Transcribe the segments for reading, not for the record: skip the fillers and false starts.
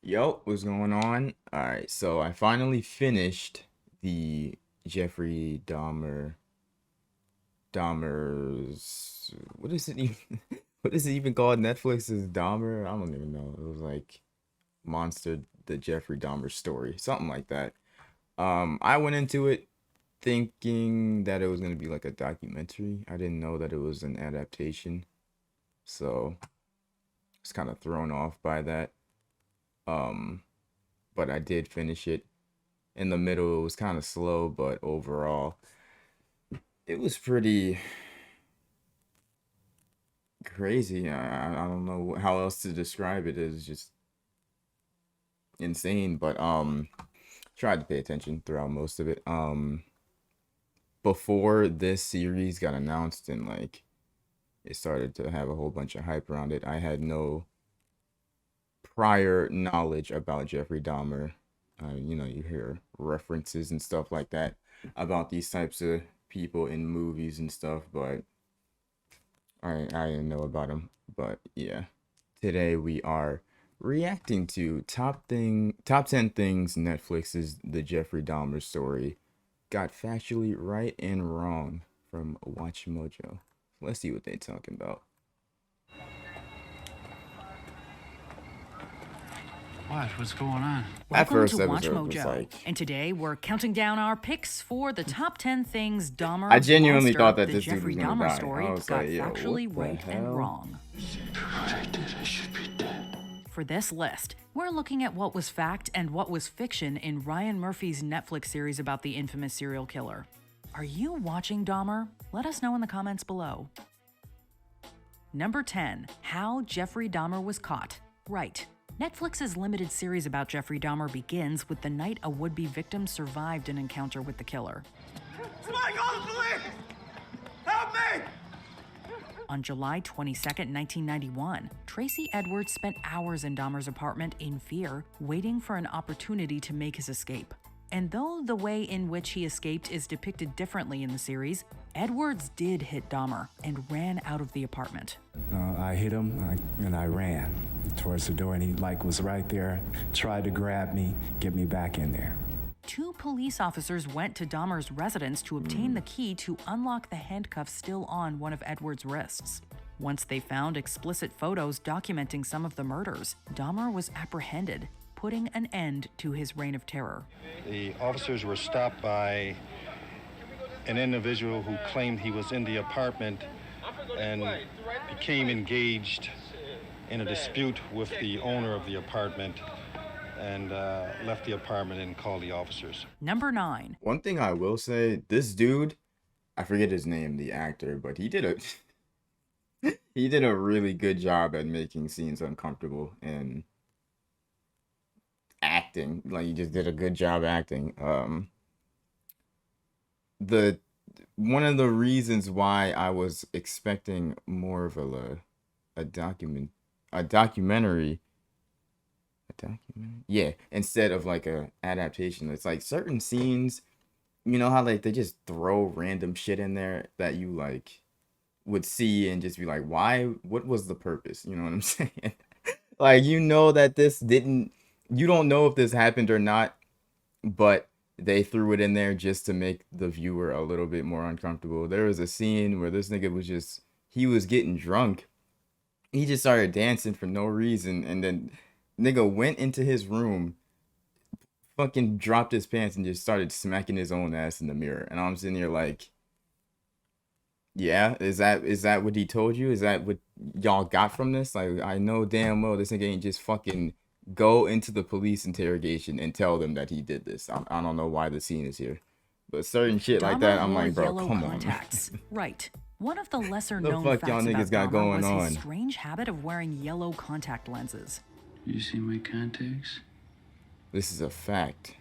Yo, what's going on? All right, so I finally finished the Jeffrey Dahmer's what is it even what is it even called? Netflix's Dahmer? I don't even know. It was like Monster the Jeffrey Dahmer story, something like that. I went into it thinking that it was gonna be like a documentary. I didn't know that it was an adaptation, so I was kind of thrown off by that. Um, but I did finish it. In the middle, it was kind of slow, but overall, it was pretty crazy. I don't know how else to describe it. It was just insane, but tried to pay attention throughout most of it. Before this series got announced and like it started to have a whole bunch of hype around it, I had no prior knowledge about Jeffrey Dahmer. You hear references and stuff like that about these types of people in movies and stuff, but I didn't know about him. But yeah, today we are reacting to top 10 things Netflix's The Jeffrey Dahmer story got factually right and wrong from Watch Mojo. Let's see what they talking about. What's going on? That Welcome first to Watch episode was Mojo. like, And today we're counting down our picks for the top 10 things Dahmer, I genuinely Monster, thought that the this dude Jeffrey was gonna Dahmer die. story I was got like, yo, factually what the right and hell? wrong. What I did, I should be dead. For this list, we're looking at what was fact and what was fiction in Ryan Murphy's Netflix series about the infamous serial killer. Are you watching Dahmer? Let us know in the comments below. Number 10. How Jeffrey Dahmer was caught. Right. Netflix's limited series about Jeffrey Dahmer begins with the night a would-be victim survived an encounter with the killer. Somebody call the police! Help me! On July 22nd, 1991, Tracy Edwards spent hours in Dahmer's apartment in fear, waiting for an opportunity to make his escape. And though the way in which he escaped is depicted differently in the series, Edwards did hit Dahmer and ran out of the apartment. I hit him and I ran towards the door, and he was right there, tried to grab me, get me back in there. Two police officers went to Dahmer's residence to obtain the key to unlock the handcuffs still on one of Edwards' wrists. Once they found explicit photos documenting some of the murders, Dahmer was apprehended, putting an end to his reign of terror. The officers were stopped by an individual who claimed he was in the apartment and became engaged in a dispute with the owner of the apartment and left the apartment and called the officers. Number 9. One thing I will say, this dude, I forget his name, the actor, but he did a really good job at making scenes uncomfortable and acting. Like, he just did a good job acting. The one of the reasons why I was expecting more of a documentary, yeah, instead of like a adaptation. It's like certain scenes, you know how like they just throw random shit in there that you like would see and just be like, why? What was the purpose? You know what I'm saying? Like, you know that this didn't, you don't know if this happened or not, but they threw it in there just to make the viewer a little bit more uncomfortable. There was a scene where this nigga was just, he was getting drunk. He just started dancing for no reason, and then nigga went into his room, fucking dropped his pants, and just started smacking his own ass in the mirror. And I'm sitting here like, yeah, is that what he told you? Is that what y'all got from this? Like, I know damn well this nigga ain't just fucking go into the police interrogation and tell them that he did this. I don't know why the scene is here, but certain shit like that, I'm like, bro, come contacts. on. Right. One of the lesser The known fuck facts y'all about niggas got Dahmer going was on? his strange habit of wearing yellow contact lenses. You see my contacts? This is a fact.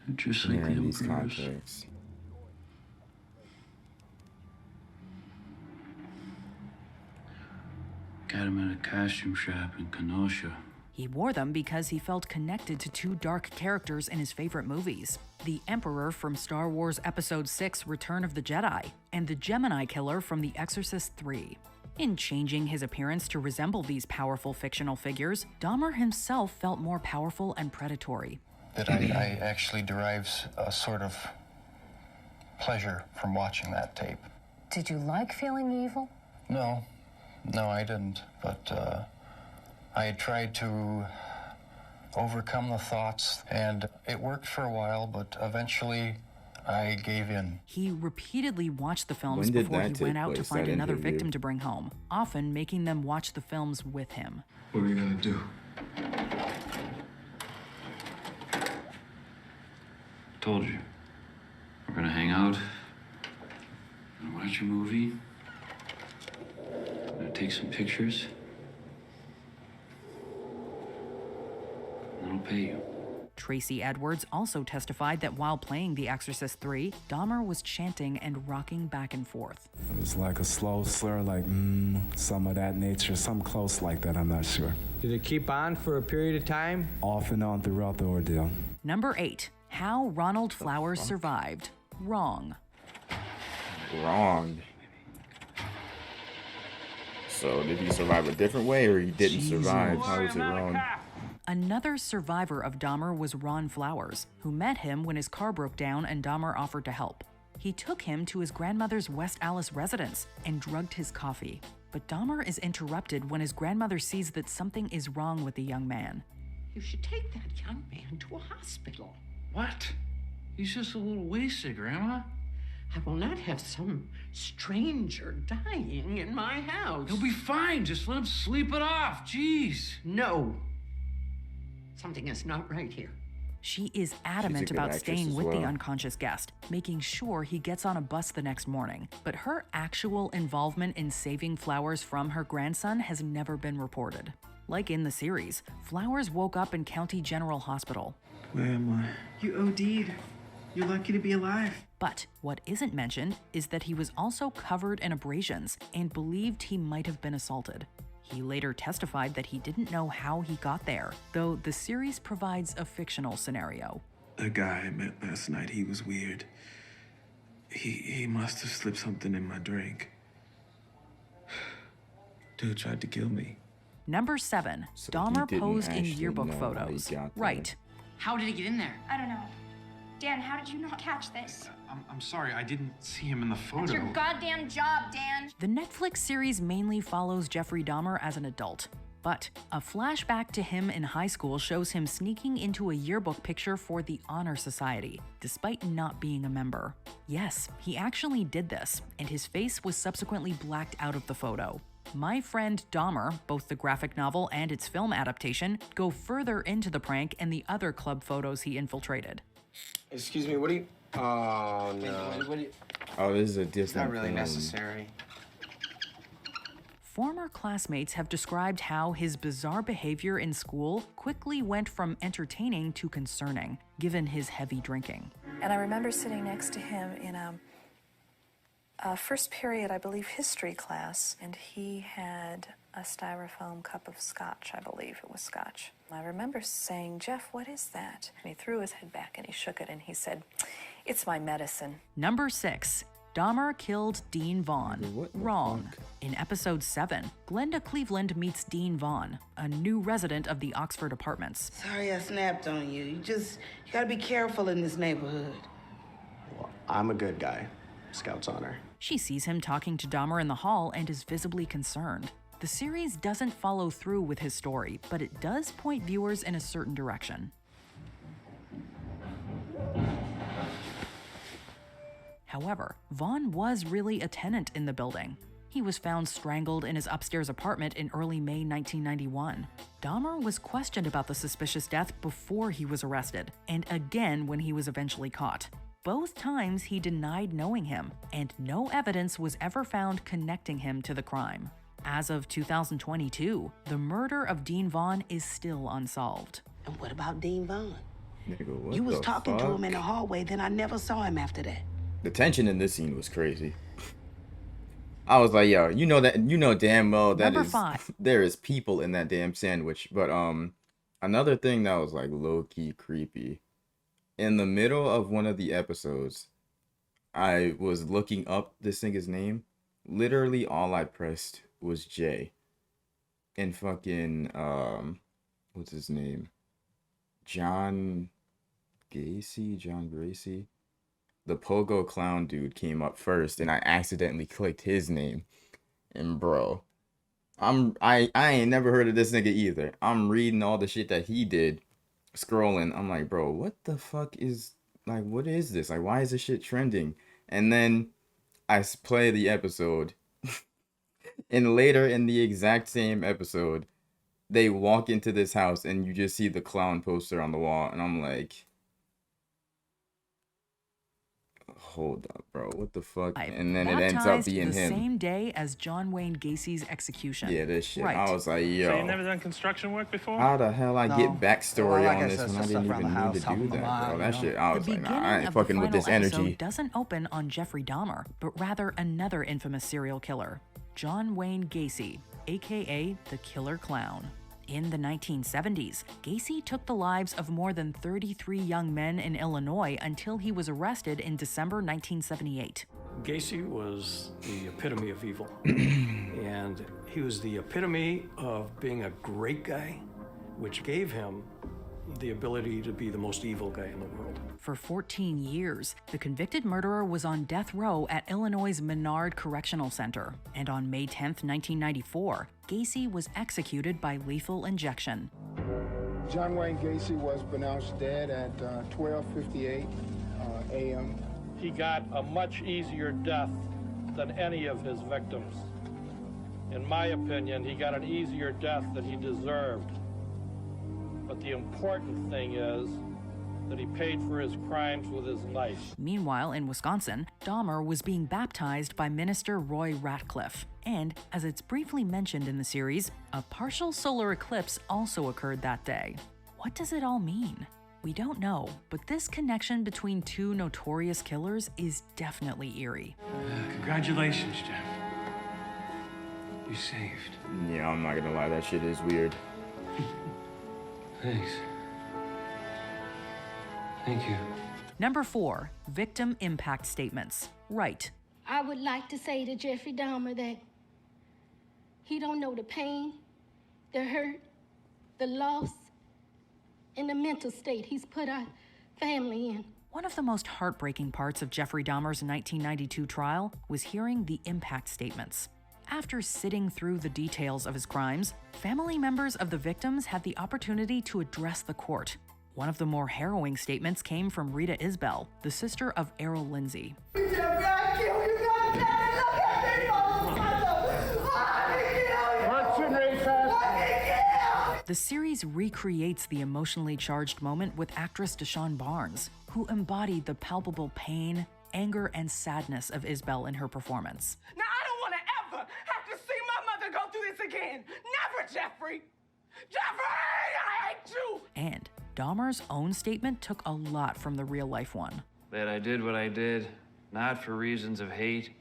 They're just like the Wearing these Emperor's. contacts. Got him at a costume shop in Kenosha. He wore them because he felt connected to two dark characters in his favorite movies: the Emperor from Star Wars Episode 6 Return of the Jedi, and the Gemini Killer from The Exorcist 3. In changing his appearance to resemble these powerful fictional figures, Dahmer himself felt more powerful and predatory. That I actually derive a sort of pleasure from watching that tape. Did you like feeling evil? No, I didn't. But I had tried to overcome the thoughts, and it worked for a while, but eventually I gave in. He repeatedly watched the films When did before that he went take out to place, find that another interview? victim to bring home, often making them watch the films with him. What are you gonna do? Told you. We're gonna hang out. Gonna watch a movie. Gonna take some pictures. And then I'll pay you. Tracy Edwards also testified that while playing The Exorcist 3, Dahmer was chanting and rocking back and forth. It was like a slow slur, like, some of that nature, some close like that, I'm not sure. Did it keep on for a period of time? Off and on throughout the ordeal. Number 8. How Ronald Flowers survived. Wrong. Wrong. So did he survive a different way, or he didn't survive? How was it wrong? Another survivor of Dahmer was Ron Flowers, who met him when his car broke down and Dahmer offered to help. He took him to his grandmother's West Allis residence and drugged his coffee. But Dahmer is interrupted when his grandmother sees that something is wrong with the young man. You should take that young man to a hospital. What? He's just a little wasted, Grandma. I will not have some stranger dying in my house. He'll be fine. Just let him sleep it off. Jeez. No. Something is not right here. She is adamant good about actress staying as with the well. unconscious guest, making sure he gets on a bus the next morning. But her actual involvement in saving Flowers from her grandson has never been reported. Like in the series, Flowers woke up in County General Hospital. Where am I? You OD'd. You're lucky to be alive. But what isn't mentioned is that he was also covered in abrasions and believed he might have been assaulted. He later testified that he didn't know how he got there, though the series provides a fictional scenario. A guy I met last night, he was weird. He must have slipped something in my drink. Dude tried to kill me. Number 7. So he Dahmer didn't posed in actually yearbook know how he photos. got there. Right. How did he get in there? I don't know. Dan, how did you not catch this? I'm sorry, I didn't see him in the photo. That's your goddamn job, Dan. The Netflix series mainly follows Jeffrey Dahmer as an adult. But a flashback to him in high school shows him sneaking into a yearbook picture for the Honor Society, despite not being a member. Yes, he actually did this, and his face was subsequently blacked out of the photo. My Friend Dahmer, both the graphic novel and its film adaptation, go further into the prank and the other club photos he infiltrated. Excuse me, what do you... Oh, no. What do you... Oh, this is a It's different not really film. necessary. Former classmates have described how his bizarre behavior in school quickly went from entertaining to concerning, given his heavy drinking. And I remember sitting next to him in a first period, I believe, history class, and he had a styrofoam cup of scotch, I believe it was scotch. I remember saying, "Jeff, what is that?" And he threw his head back and he shook it and he said, "It's my medicine." Number 6. Dahmer killed Dean Vaughn. What the Wrong. fuck? In episode 7, Glenda Cleveland meets Dean Vaughn, a new resident of the Oxford Apartments. Sorry I snapped on you. You gotta be careful in this neighborhood. Well, I'm a good guy. Scout's honor. She sees him talking to Dahmer in the hall and is visibly concerned. The series doesn't follow through with his story, but it does point viewers in a certain direction. However, Vaughn was really a tenant in the building. He was found strangled in his upstairs apartment in early May 1991. Dahmer was questioned about the suspicious death before he was arrested, and again when he was eventually caught. Both times he denied knowing him, and no evidence was ever found connecting him to the crime. As of 2022, the murder of Dean Vaughn is still unsolved. And what about Dean Vaughn? Nigga, what You was the talking to fuck? him in the hallway, then I never saw him after that. The tension in this scene was crazy. I was like, yo, you know damn well that Number is 5. there is people in that damn sandwich. But another thing that was like low-key creepy. In the middle of one of the episodes, I was looking up this nigga's name. Literally all I pressed was Jay. And fucking what's his name? John Gracie. The Pogo Clown dude came up first, and I accidentally clicked his name. And bro, I ain't never heard of this nigga either. I'm reading all the shit that he did, scrolling. I'm like, bro, what the fuck is, like, what is this? Like, why is this shit trending? And then I play the episode, and later in the exact same episode, they walk into this house, and you just see the clown poster on the wall, and I'm like, hold up, bro, what the fuck? And then it ends up being the him. Same day as John Wayne Gacy's execution. Yeah, this shit. Right. I was like, yo. So you've never done construction work before? How the hell I get backstory Well, like on I this said, when I stuff didn't around even the need house, to do helping that, them out, bro? That you know? shit, I was The like, nah, beginning I ain't of the fucking with this final energy. episode doesn't open on Jeffrey Dahmer, but rather another infamous serial killer, John Wayne Gacy, aka the Killer Clown. In the 1970s, Gacy took the lives of more than 33 young men in Illinois until he was arrested in December 1978. Gacy was the epitome of evil. And he was the epitome of being a great guy, which gave him the ability to be the most evil guy in the world. For 14 years, the convicted murderer was on death row at Illinois' Menard Correctional Center, and on May 10, 1994, Gacy was executed by lethal injection. John Wayne Gacy was pronounced dead at 12:58 a.m. He got a much easier death than any of his victims. In my opinion, he got an easier death than he deserved. But the important thing is that he paid for his crimes with his life. Meanwhile, in Wisconsin, Dahmer was being baptized by Minister Roy Ratcliffe. And, as it's briefly mentioned in the series, a partial solar eclipse also occurred that day. What does it all mean? We don't know, but this connection between two notorious killers is definitely eerie. Congratulations, Jeff. You saved. Yeah, I'm not gonna lie, that shit is weird. Thanks. Thank you. Number 4, victim impact statements. Right. I would like to say to Jeffrey Dahmer that he don't know the pain, the hurt, the loss, and the mental state he's put our family in. One of the most heartbreaking parts of Jeffrey Dahmer's 1992 trial was hearing the impact statements. After sitting through the details of his crimes, family members of the victims had the opportunity to address the court. One of the more harrowing statements came from Rita Isbell, the sister of Errol Lindsay. The series recreates the emotionally charged moment with actress Deshawn Barnes, who embodied the palpable pain, anger, and sadness of Isbell in her performance. Now, I don't want to ever have to see my mother go through this again. Never, Jeffrey! Jeffrey, I hate you! And Dahmer's own statement took a lot from the real-life one. That I did what I did, not for reasons of hate.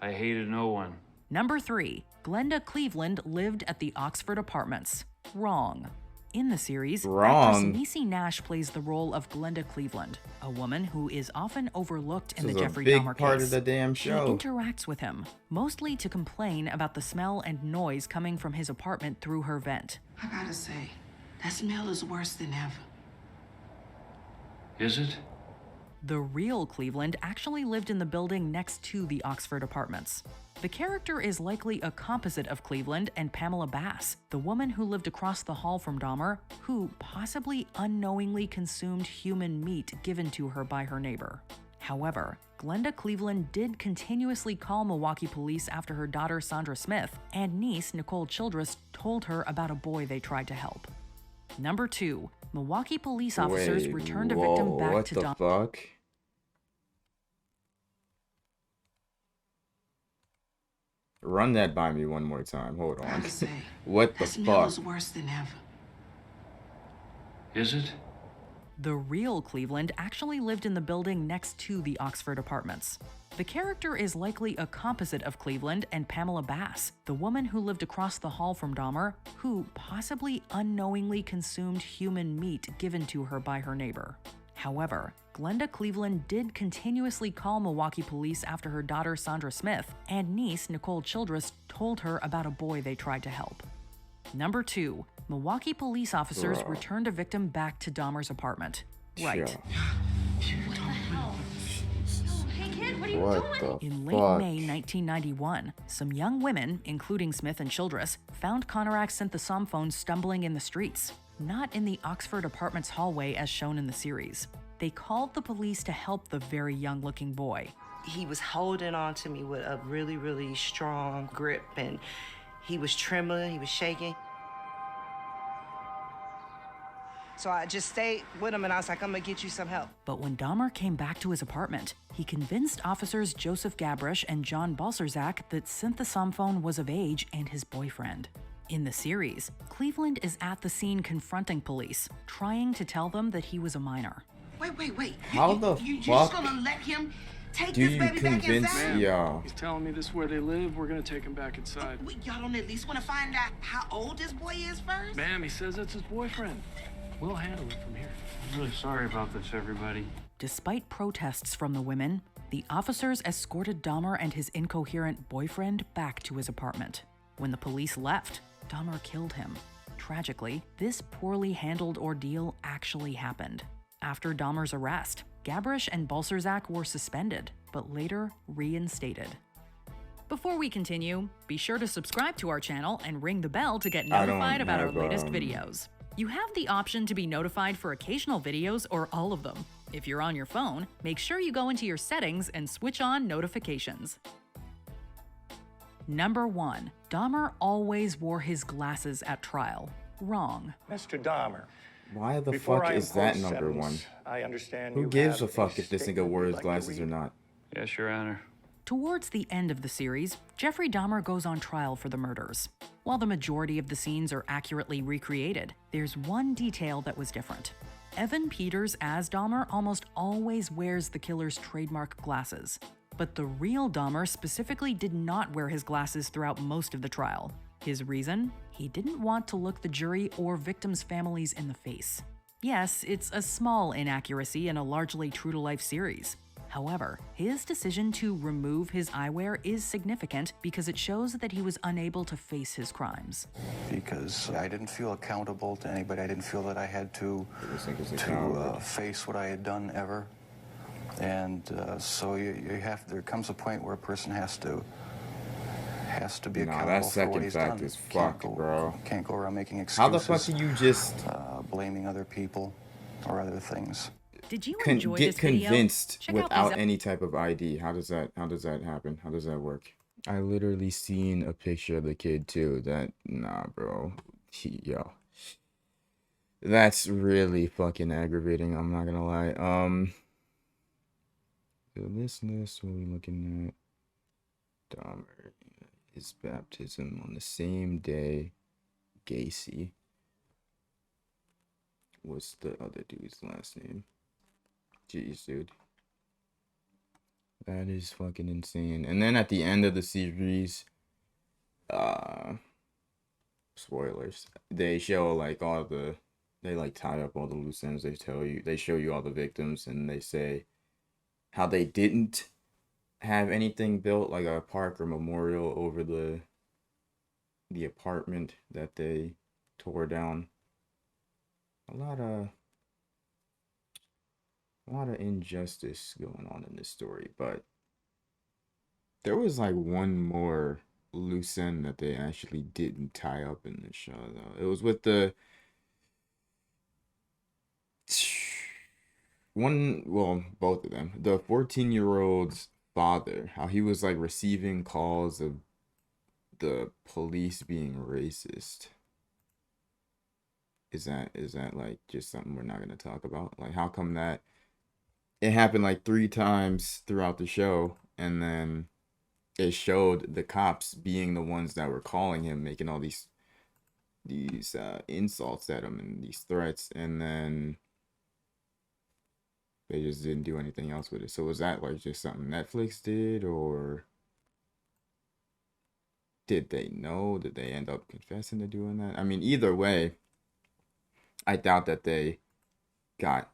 I hated no one. Number 3, Glenda Cleveland lived at the Oxford Apartments. Wrong. In the series, actress Niecy Nash plays the role of Glenda Cleveland, a woman who is often overlooked in the Jeffrey Dahmer case. This is a big part of the damn show. She interacts with him, mostly to complain about the smell and noise coming from his apartment through her vent. I gotta say, that smell is worse than ever. Is it? The real Cleveland actually lived in the building next to the Oxford Apartments. The character is likely a composite of Cleveland and Pamela Bass, the woman who lived across the hall from Dahmer, who possibly unknowingly consumed human meat given to her by her neighbor. However, Glenda Cleveland did continuously call Milwaukee police after her daughter Sandra Smith and niece Nicole Childress told her about a boy they tried to help. Number 2, Milwaukee police officers returned a victim back to Dahmer. What the fuck? Run that by me one more time. Hold on. What the That smell fuck? is worse than ever. Is it? The real Cleveland actually lived in the building next to the Oxford Apartments. The character is likely a composite of Cleveland and Pamela Bass, the woman who lived across the hall from Dahmer, who possibly unknowingly consumed human meat given to her by her neighbor. However, Glenda Cleveland did continuously call Milwaukee police after her daughter Sandra Smith and niece Nicole Childress told her about a boy they tried to help. Number 2. Milwaukee police officers returned a victim back to Dahmer's apartment. Right. What the hell? Hey kid, what are you doing? In late May 1991, some young women, including Smith and Childress, found Konarak's synthesom phone stumbling in the streets, not in the Oxford apartment's hallway as shown in the series. They called the police to help the very young-looking boy. He was holding on to me with a really, really strong grip, and he was trembling, he was shaking. So I just stayed with him, and I was like, I'm gonna get you some help. But when Dahmer came back to his apartment, he convinced officers Joseph Gabrish and John Balserzak that synthesom phone was of age and his boyfriend. In the series, Cleveland is at the scene confronting police, trying to tell them that he was a minor. Wait. How the you fuck just gonna let him take do this you baby back convince inside? y'all? He's telling me this is where they live. We're gonna take him back inside. Y'all don't at least want to find out how old this boy is first? Ma'am, he says it's his boyfriend. We'll handle it from here. I'm really sorry about this, everybody. Despite protests from the women, the officers escorted Dahmer and his incoherent boyfriend back to his apartment. When the police left, Dahmer killed him. Tragically, this poorly handled ordeal actually happened. After Dahmer's arrest, Gabrish and Balserzak were suspended, but later reinstated. Before we continue, be sure to subscribe to our channel and ring the bell to get notified about our latest videos. You have the option to be notified for occasional videos or all of them. If you're on your phone, make sure you go into your settings and switch on notifications. Number 1. Dahmer always wore his glasses at trial. Wrong. Mr. Dahmer. Why the Before fuck I is that impose number sentence, 1? I understand Who you gives have a fuck if this nigga statement wore you'd his like to glasses or read. not? Yes, Your Honor. Towards the end of the series, Jeffrey Dahmer goes on trial for the murders. While the majority of the scenes are accurately recreated, there's one detail that was different. Evan Peters as Dahmer almost always wears the killer's trademark glasses. But the real Dahmer specifically did not wear his glasses throughout most of the trial. His reason? He didn't want to look the jury or victims' families in the face. Yes, it's a small inaccuracy in a largely true-to-life series. However, his decision to remove his eyewear is significant because it shows that he was unable to face his crimes. Because I didn't feel accountable to anybody. I didn't feel that I had to face what I had done ever. And so there comes a point where a person has to be accountable that for second what he's fact done. is fucked, bro. Can't go around making excuses. How the fuck do you just blaming other people or other things? Did you enjoy get this video? convinced Check out without these- any type of ID? How does that happen? How does that work? I literally seen a picture of the kid too. Nah, bro. Yo. That's really fucking aggravating. I'm not gonna lie. This list, what are we looking at? Dahmer, his baptism on the same day. Gacy. What's the other dude's last name? Jeez, dude. That is fucking insane. And then at the end of the series, spoilers, they show like they like tie up all the loose ends. They show you all the victims, and they say how they didn't have anything built, like a park or memorial over the apartment that they tore down. A lot of injustice going on in this story, but there was like one more loose end that they actually didn't tie up in the show, though. It was with both of them. The 14-year-old's father, how he was like receiving calls of the police being racist. Is that like just something we're not going to talk about? Like, how come that it happened like 3 times throughout the show, and then it showed the cops being the ones that were calling him, making all these insults at him and these threats, and then they just didn't do anything else with it. So was that like just something Netflix did, or did they know? Did they end up confessing to doing that? I mean, either way, I doubt that they got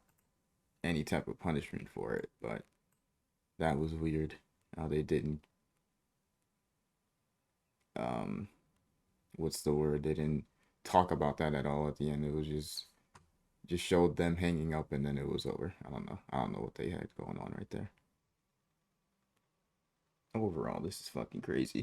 any type of punishment for it, but that was weird how they didn't what's the word, they didn't talk about that at all at the end. It was just showed them hanging up and then it was over. I don't know what they had going on right there. Overall, this is fucking crazy.